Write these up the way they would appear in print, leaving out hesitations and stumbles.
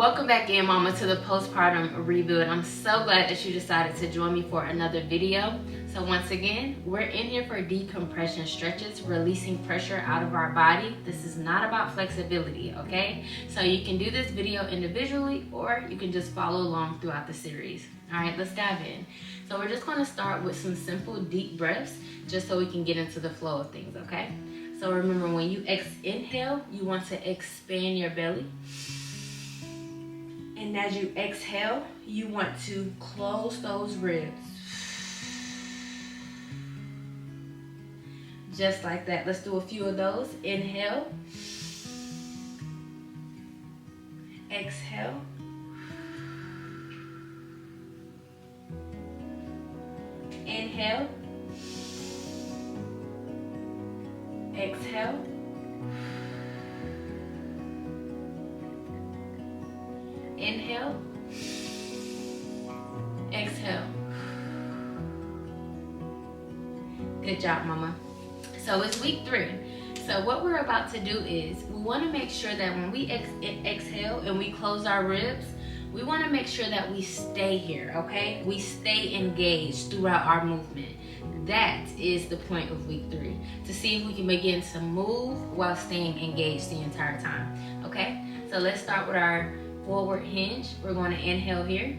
Welcome back in, mama, to the Postpartum Rebuild. I'm so glad that you decided to join me for another video. So once again, we're in here for decompression stretches, releasing pressure out of our body. This is not about flexibility, okay? So you can do this video individually, or you can just follow along throughout the series. All right, let's dive in. So we're just gonna start with some simple deep breaths, just so we can get into the flow of things, okay? So remember, when you inhale, you want to expand your belly. And as you exhale, you want to close those ribs. Just like that. Let's do a few of those. Inhale. Exhale. Inhale. Exhale. Inhale, exhale. Good job, mama. So it's week 3. So what we're about to do is we want to make sure that when we exhale and we close our ribs, we want to make sure that we stay here, okay? We stay engaged throughout our movement. That is the point of week 3, to see if we can begin to move while staying engaged the entire time, okay? So let's start with our forward hinge. We're going to inhale here.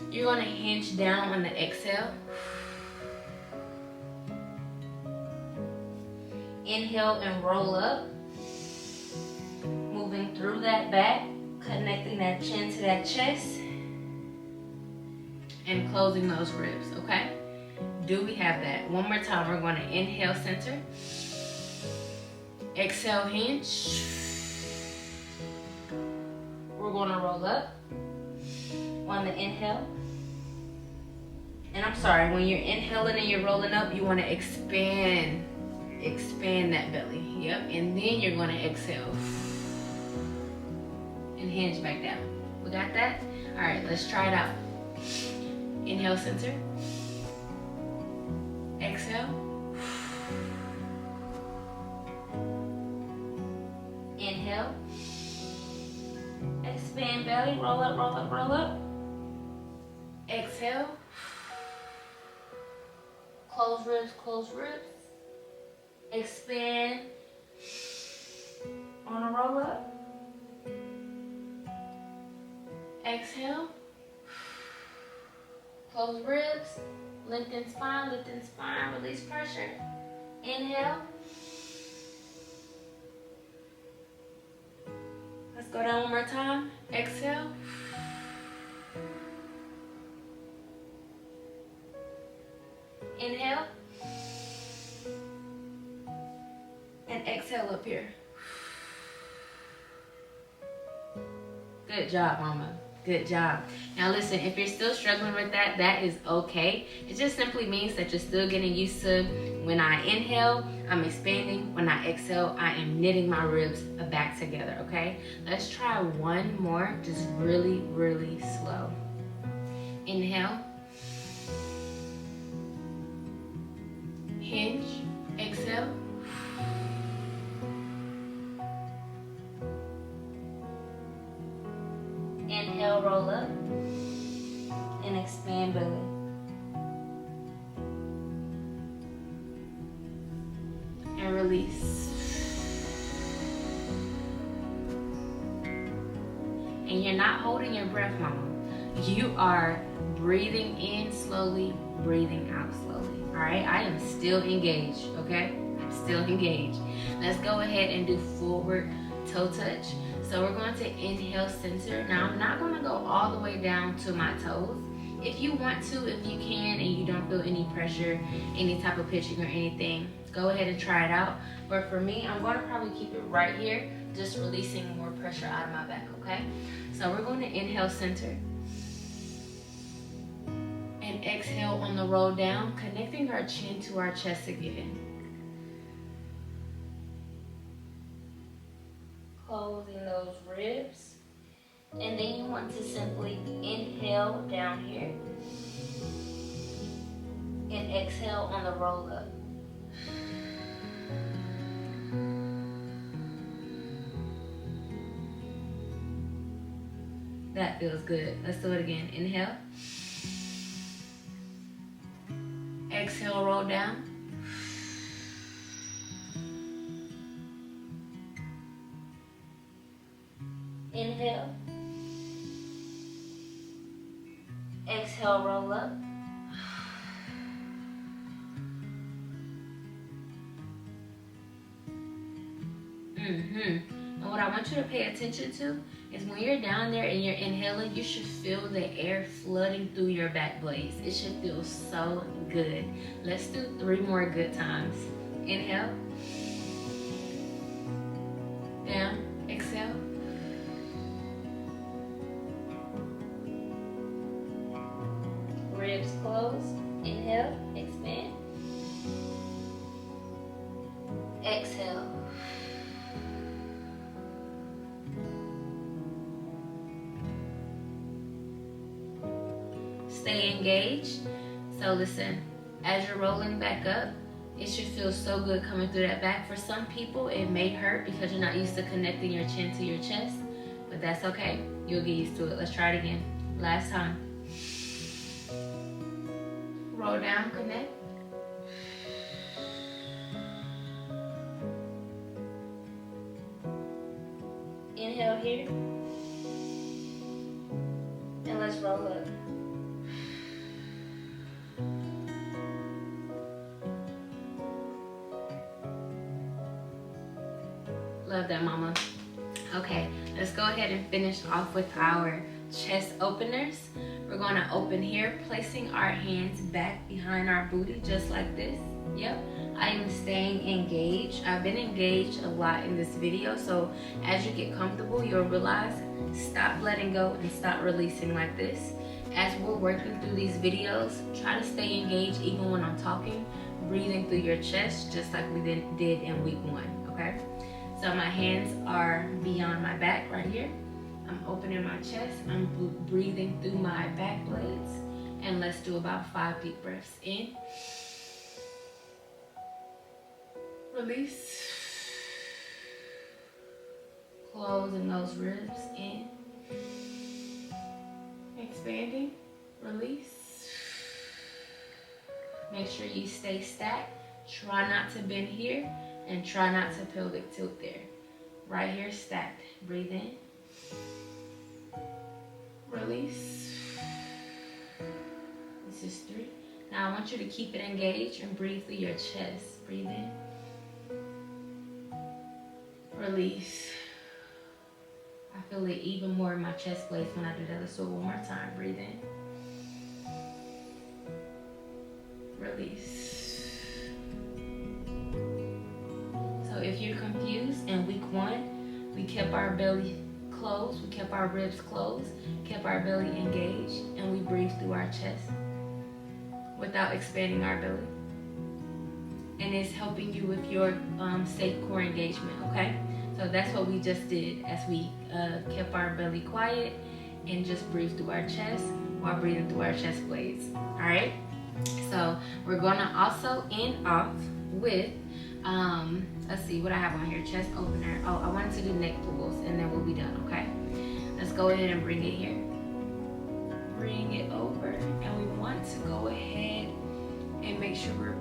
You're going to hinge down on the exhale. Inhale and roll up. Moving through that back, connecting that chin to that chest, and closing those ribs, okay? Do we have that? One more time. We're going to inhale, center. Exhale, hinge. We're going to roll up on the inhale. And I'm sorry, when you're inhaling and you're rolling up, you want to expand that belly. Yep. And then you're going to exhale and hinge back down. We got that? All right, let's try it out. Inhale, center. Exhale. Inhale. Expand belly, roll up, roll up, roll up. Exhale. Close ribs, close ribs. Expand on a roll up. Exhale. Close ribs. Lengthen spine, release pressure. Inhale. Let's go down one more time. Exhale. Inhale. And exhale up here. Good job, mama. Good job. Now listen, if you're still struggling with that, that is okay. It just simply means that you're still getting used to, when I inhale, I'm expanding. When I exhale, I am knitting my ribs back together, okay? Let's try one more, just really, really slow. Inhale. Hinge. Exhale. Inhale, roll up, and expand belly. And release. And you're not holding your breath, mama. You are breathing in slowly, breathing out slowly. All right, I am still engaged, okay? I'm still engaged. Let's go ahead and do forward toe touch. So we're going to inhale, center. Now I'm not going to go all the way down to my toes. If you want to, if you can, and you don't feel any pressure, any type of pitching or anything, go ahead and try it out. But for me, I'm going to probably keep it right here, just releasing more pressure out of my back, okay? So we're going to inhale, center. And exhale on the roll down, connecting our chin to our chest again. Closing those ribs. And then you want to simply inhale down here. And exhale on the roll up. That feels good. Let's do it again. Inhale. Exhale, roll down. Inhale. Exhale, roll up. And what I want you to pay attention to is when you're down there and you're inhaling, you should feel the air flooding through your back blades. It should feel so good. Let's do 3 more good times. Inhale. Down. Exhale. Ribs close. Inhale. Expand. Exhale. Stay engaged. So listen, as you're rolling back up, it should feel so good coming through that back. For some people, it may hurt because you're not used to connecting your chin to your chest, but that's okay. You'll get used to it. Let's try it again. Last time. Roll down, connect. Inhale here. And let's roll up. Love that, mama. Okay, let's go ahead and finish off with our chest openers. We're going to open here, placing our hands back behind our booty, just like this. Yep, I am staying engaged. I've been engaged a lot in this video, so as you get comfortable, you'll realize, stop letting go and stop releasing like this. As we're working through these videos, try to stay engaged even when I'm talking, breathing through your chest, just like we did in week 1, okay? So my hands are beyond my back right here. I'm opening my chest. I'm breathing through my back blades. And let's do about 5 deep breaths. In. Release. Closing those ribs. In. Expanding. Release. Make sure you stay stacked. Try not to bend here. And try not to pelvic tilt there. Right here, stacked. Breathe in. Release. This is 3. Now I want you to keep it engaged and breathe through your chest. Breathe in. Release. I feel it even more in my chest plates when I do that. Let's do it one more time. Breathe in. Release. So if you're confused, in week 1, we kept our belly closed, we kept our ribs closed, kept our belly engaged, and we breathed through our chest without expanding our belly. And it's helping you with your safe core engagement, okay? So that's what we just did as we kept our belly quiet and just breathed through our chest while breathing through our chest blades, all right? So we're gonna also end off with, let's see what I have on here, chest opener. Oh, I wanted to do neck pulls and then we'll be done, okay? Let's go ahead and bring it here. Bring it over, and we want to go ahead and make sure we're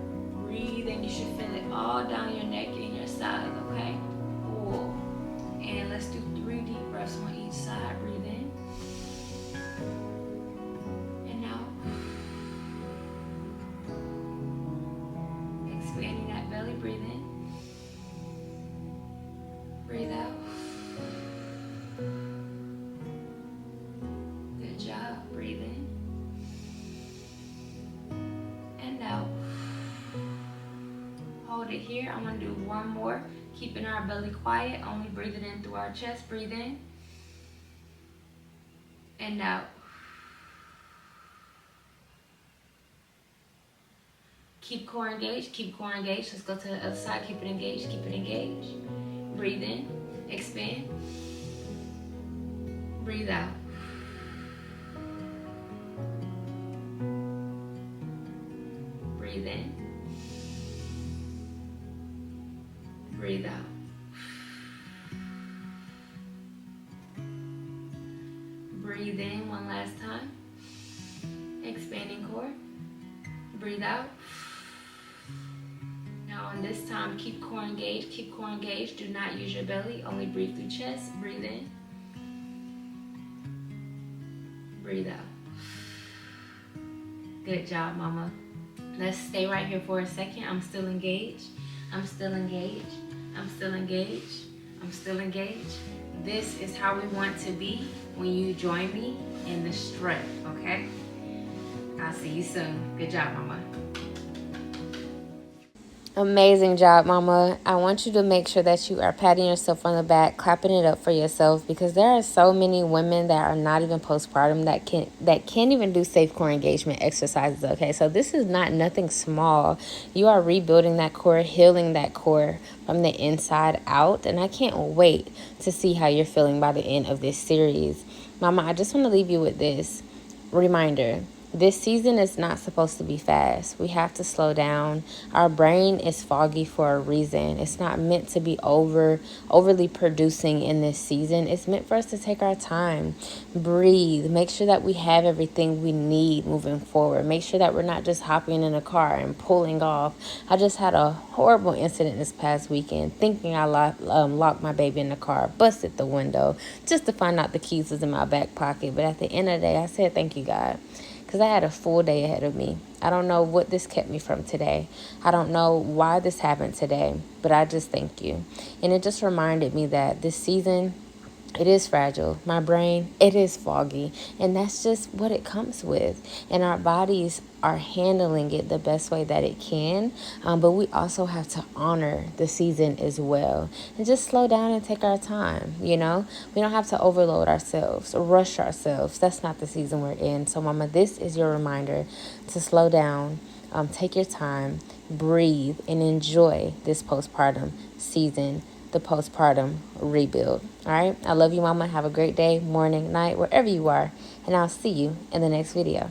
breathing. You should feel it all down your neck and your side, okay? Pull. And let's do 3 deep breaths on each side. Breathe in. And out. Expanding that belly, breathe in. Breathe out. Good job. Breathe in. And out. Hold it here. I'm going to do 1 more. Keeping our belly quiet. Only breathing in through our chest. Breathe in. And out. Keep core engaged. Keep core engaged. Let's go to the other side. Keep it engaged. Keep it engaged. Breathe in, expand, breathe out. Breathe in, breathe out. Breathe Breathe in one last time. Expanding core. Breathe out. Now on this time, keep core engaged. Keep core engaged. Do not use your belly. Only breathe through chest. Breathe in. Breathe out. Good job, mama. Let's stay right here for a second. I'm still engaged. I'm still engaged. I'm still engaged. I'm still engaged. This is how we want to be when you join me in the stretch, okay? I'll see you soon. Good job, mama. Amazing job, mama. I want you to make sure that you are patting yourself on the back, clapping it up for yourself, because there are so many women that are not even postpartum that can't even do safe core engagement exercises, okay? So this is not nothing small. You are rebuilding that core, healing that core from the inside out, and I can't wait to see how you're feeling by the end of this series. Mama, I just want to leave you with this reminder. This season is not supposed to be fast. We have to slow down. Our brain is foggy for a reason. It's not meant to be overly producing in this season. It's meant for us to take our time, breathe, make sure that we have everything we need moving forward. Make sure that we're not just hopping in a car and pulling off. I just had a horrible incident this past weekend, thinking I locked my baby in the car, busted the window, just to find out the keys was in my back pocket. But at the end of the day, I said, thank you, God. Because I had a full day ahead of me. I don't know what this kept me from today. I don't know why this happened today, but I just thank you. And it just reminded me that this season, it is fragile. My brain, it is foggy. And that's just what it comes with. And our bodies are handling it the best way that it can. But we also have to honor the season as well. And just slow down and take our time, you know? We don't have to overload ourselves or rush ourselves. That's not the season we're in. So, mama, this is your reminder to slow down, take your time, breathe, and enjoy this postpartum season, the postpartum rebuild. All right. I love you, mama. Have a great day, morning, night, wherever you are. And I'll see you in the next video.